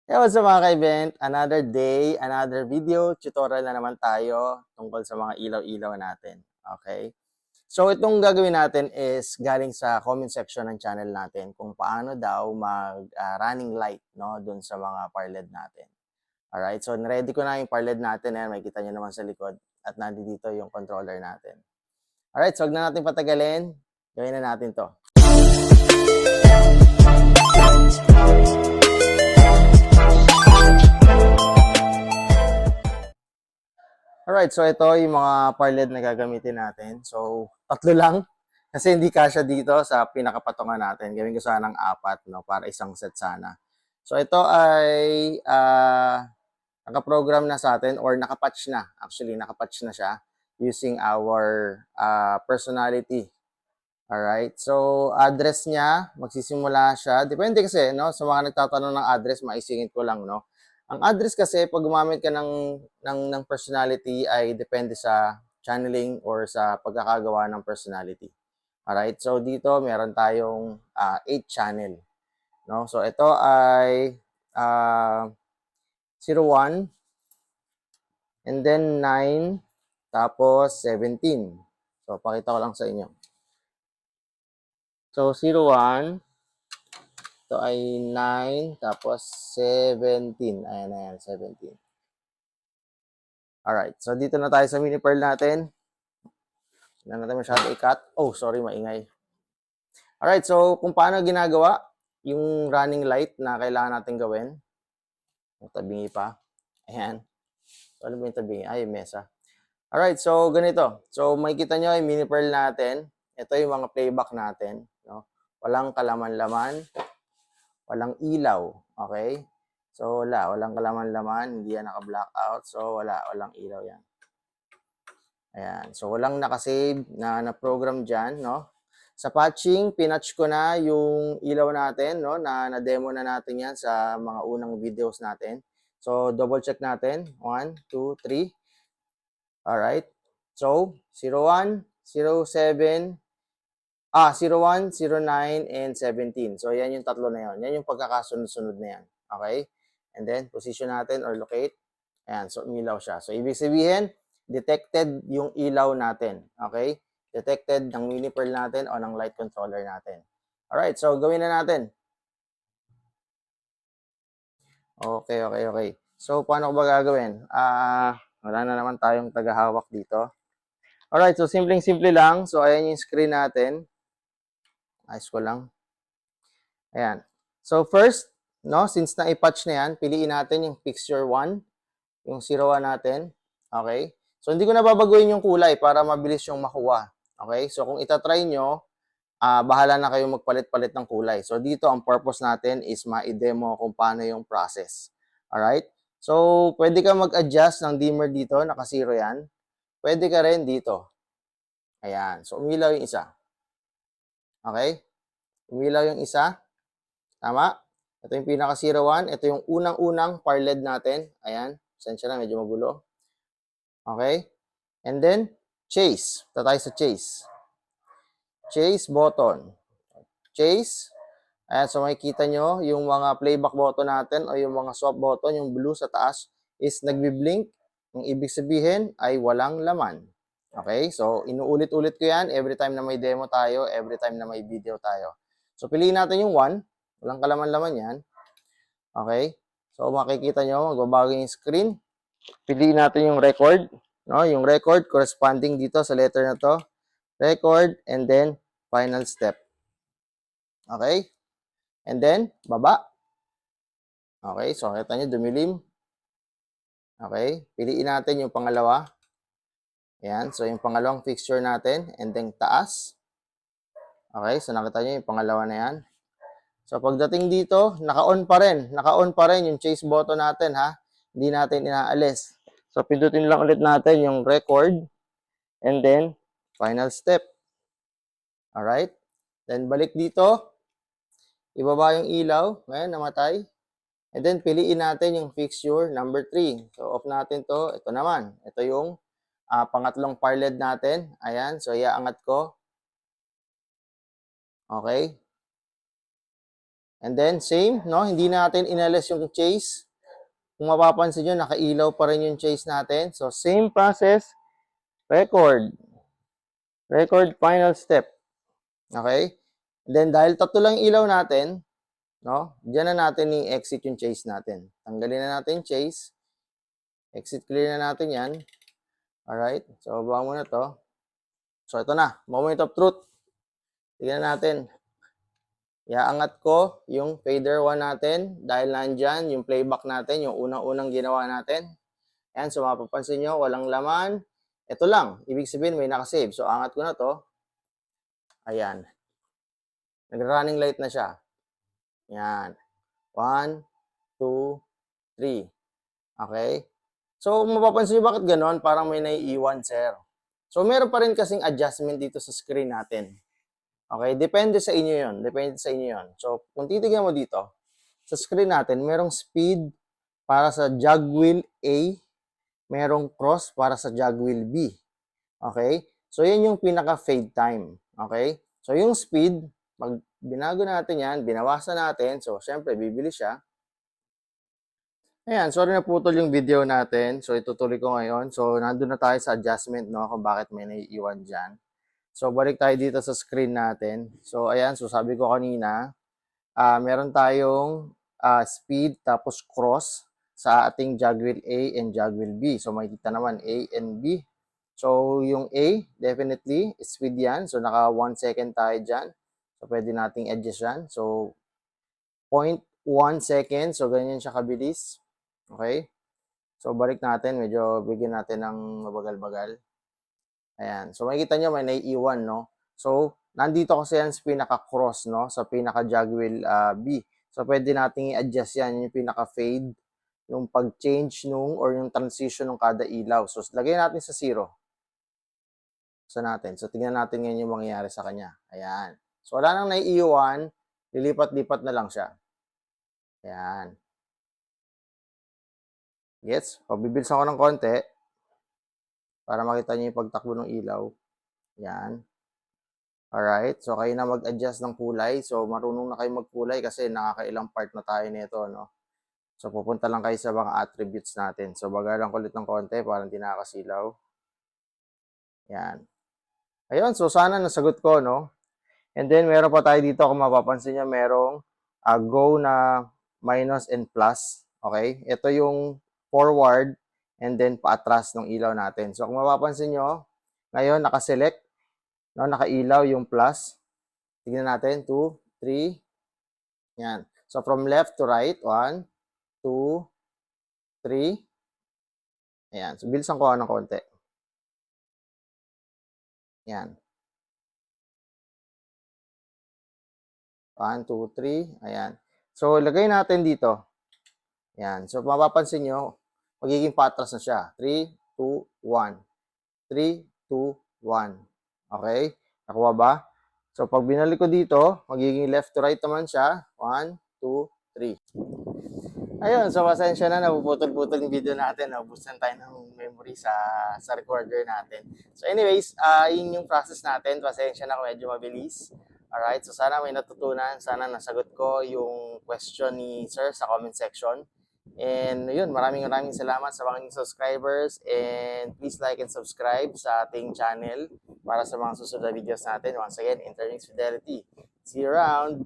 Hey, what's up mga ka-event? Another day, another video tutorial na naman tayo tungkol sa mga ilaw-ilaw natin. Okay? So itong gagawin natin is galing sa comment section ng channel natin kung paano daw mag running light no dun sa mga parled natin. Alright, so ready ko na yung parled natin. Ayan, makikita nyo naman sa likod at nandito yung controller natin. Alright, so huwag na natin patagalin. Gawin na natin to. Alright, so ito yung mga parled na gagamitin natin. So, tatlo lang. Kasi hindi kasya dito sa pinakapatungan natin. Gawin ko sanang 4, no? Para isang set sana. So, ito ay nakaprogram na sa atin or nakapatch na. Actually, nakapatch na siya using our personality. Alright, so address niya, magsisimula siya. Depende kasi, no? Sa mga nagtatanong ng address, maisingit ko lang, no? Ang address kasi, pag gumamit ka ng personality, ay depende sa channeling or sa pagkakagawa ng personality. Alright, so dito meron tayong 8 channel. No? So ito ay 01, and then 9, tapos 17. So pakita ko lang sa inyo. So 01, ito ay 9, tapos 17. Ayan, 17. Alright, so dito na tayo sa mini pearl natin. Hindi na natin masyado i-cut. Oh, sorry, maingay. Alright, so kung paano ginagawa yung running light na kailangan natin gawin. Tabingi pa. Ayan. So, ano ba yung tabingi? Ay, yung mesa. Alright, so ganito. So makikita nyo yung mini pearl natin. Ito yung mga playback natin. No? Walang kalaman-laman. Walang ilaw. Okay? So walang kalaman-laman. Hindi yan naka-blackout. So walang ilaw yan. Ayan. So walang nakasave na program dyan. No? Sa patching, pinatch ko na yung ilaw natin. No? Na-demo na natin yan sa mga unang videos natin. So double check natin. 1, 2, 3. Alright. So 01, 07, 01, 09, and 17. So, yan yung tatlo na yun. Yan yung pagkakasunod-sunod na yan. Okay? And then, position natin or locate. Ayan. So, umilaw siya. So, ibig sabihin, detected yung ilaw natin. Okay? Detected ng mini pearl natin o ng light controller natin. Alright. So, gawin na natin. Okay. So, paano ko ba gagawin? Wala na naman tayong tagahawak dito. Alright. So, simpleng-simple lang. So, ayan yung screen natin. Ayos ko lang. Ayan. So first, no, since na-patch na yan, piliin natin yung fixture 1, yung 01 natin. Okay? So hindi ko na babaguhin yung kulay para mabilis yung makuha. Okay? So kung itatry nyo, bahala na kayo magpalit-palit ng kulay. So dito, ang purpose natin is ma-demo kung paano yung process. Alright? So pwede ka mag-adjust ng dimmer dito, naka-0 yan. Pwede ka rin dito. Ayan. So umilaw yung isa. Okay? Umilaw yung isa. Tama? Ito yung pinaka-01. Ito yung unang-unang parled natin. Ayan. Sensya na, medyo magulo. Okay? And then, chase. Ito tayo sa chase. Chase button. Chase. Ayan, so makikita nyo, yung mga playback button natin o yung mga swap button, yung blue sa taas, is nagbi-blink. Yung ibig sabihin ay walang laman. Okay? So, inuulit-ulit ko yan every time na may demo tayo, every time na may video tayo. So, piliin natin yung 1. Walang kalaman-laman yan. Okay? So, makikita nyo, magbabago yung screen. Piliin natin yung record. No? Yung record corresponding dito sa letter na to. Record and then final step. Okay? And then, baba. Okay? So, kita nyo, dumilim. Okay? Piliin natin yung pangalawa. Ayan. So, yung pangalawang fixture natin. And then, taas. Okay? So, nakita nyo yung pangalawa na yan. So, pagdating dito, naka-on pa rin. Naka-on pa rin yung chase button natin, ha? Hindi natin inaalis. So, pindutin lang ulit natin yung record. And then, final step. Alright? Then, balik dito. Ibaba yung ilaw. Ngayon, namatay. And then, piliin natin yung fixture number 3. So, off natin to. Ito naman. Ito yung pangatlong parled natin. Ayan. So, iaangat ko. Okay? And then, same, no? Hindi natin inalis yung chase. Kung mapapansin nyo, nakailaw pa rin yung chase natin. So, same process, record. Record final step. Okay? And then, dahil tatlo lang ilaw natin, no? Diyan na natin i-exit yung chase natin. Tanggalin na natin yung chase. Exit clear na natin yan. Alright? So, baba muna to. So, ito na. Moment of truth. Tignan natin. Iaangat ko yung fader 1 natin dahil nandyan yung playback natin, yung unang-unang ginawa natin. Ayan, so mapapansin nyo, walang laman. Ito lang, ibig sabihin may nakasave. So angat ko na to. Ayan. Nag-running light na siya. Ayan. 1, 2, 3. Okay? So mapapansin nyo bakit ganon? Parang may naiiwan, sir. So meron pa rin kasing adjustment dito sa screen natin. Okay, depende sa inyo yon. Depende sa inyo yon. So, kung titignan mo dito, sa screen natin, merong speed para sa jog wheel A, merong cross para sa jog wheel B. Okay? So, yan yung pinaka-fade time. Okay? So, yung speed, pag binago natin yan, binawasan natin, so, syempre, bibili siya. Ayan, sorry na putol yung video natin. So, itutuloy ko ngayon. So, nandun na tayo sa adjustment, no, kung bakit may naiiwan dyan. So, balik tayo dito sa screen natin. So, ayan. So, sabi ko kanina, meron tayong speed tapos cross sa ating jog wheel A and jog wheel B. So, makikita naman A and B. So, yung A, definitely, speed yan. So, naka 1 second tayo dyan. So, pwede nating adjust yan. So, 0.1 second. So, ganyan siya kabilis. Okay? So, balik natin. Medyo bigyan natin ng mabagal-bagal. Ayan. So, makikita nyo may naiiwan, no? So, nandito kasi yan sa pinaka-cross, no? Sa pinaka-jog wheel B. So, pwede nating i-adjust yan. Yung pinaka-fade, yung pag-change nung or yung transition ng kada ilaw. So, lagay natin sa 0. So, natin. So, tingnan natin ngayon yung mangyayari sa kanya. Ayan. So, wala nang naiiwan. Lilipat-lipat na lang siya. Ayan. Gets? O, bibilisan ko ng konti para makita niyo yung pagtakbo ng ilaw. Yan. Alright. So, kayo na mag-adjust ng kulay. So, marunong na kayo magkulay kasi nakakailang part na tayo nito, no? So, pupunta lang kayo sa mga attributes natin. So, bagalan ko ulit ng konti para hindi nakakasilaw. Yan. Ayun. So, sana nasagot ko, no? And then, meron pa tayo dito. Kung mapapansin nyo, merong go na minus and plus. Okay? Ito yung forward and then paatras ng ilaw natin. So, kung mapapansin nyo, ngayon, nakaselect, no, nakailaw yung plus. Tignan natin, 2, 3, yan. So, from left to right, 1, 2, 3, ayan. So, bilisan ko ng konti. Yan. 1, 2, 3, ayan. So, lagay natin dito. Yan. So, mapapansin nyo, magiging patras na siya. 3, 2, 1. 3, 2, 1. Okay? Nakuha ba? So, pag binalik ko dito, magiging left to right naman siya. 1, 2, 3. Ayun, so pasensya na, napuputol-putol yung video natin. Naubusan tayo ng memory sa recorder natin. So anyways, yun yung process natin. Pasensya na kung medyo mabilis. Alright, so sana may natutunan. Sana nasagot ko yung question ni Sir sa comment section. And yun, maraming salamat sa mga subscribers. And please like and subscribe sa ating channel para sa mga susunod na videos natin. Once again, Interlinks Fidelity. See you around!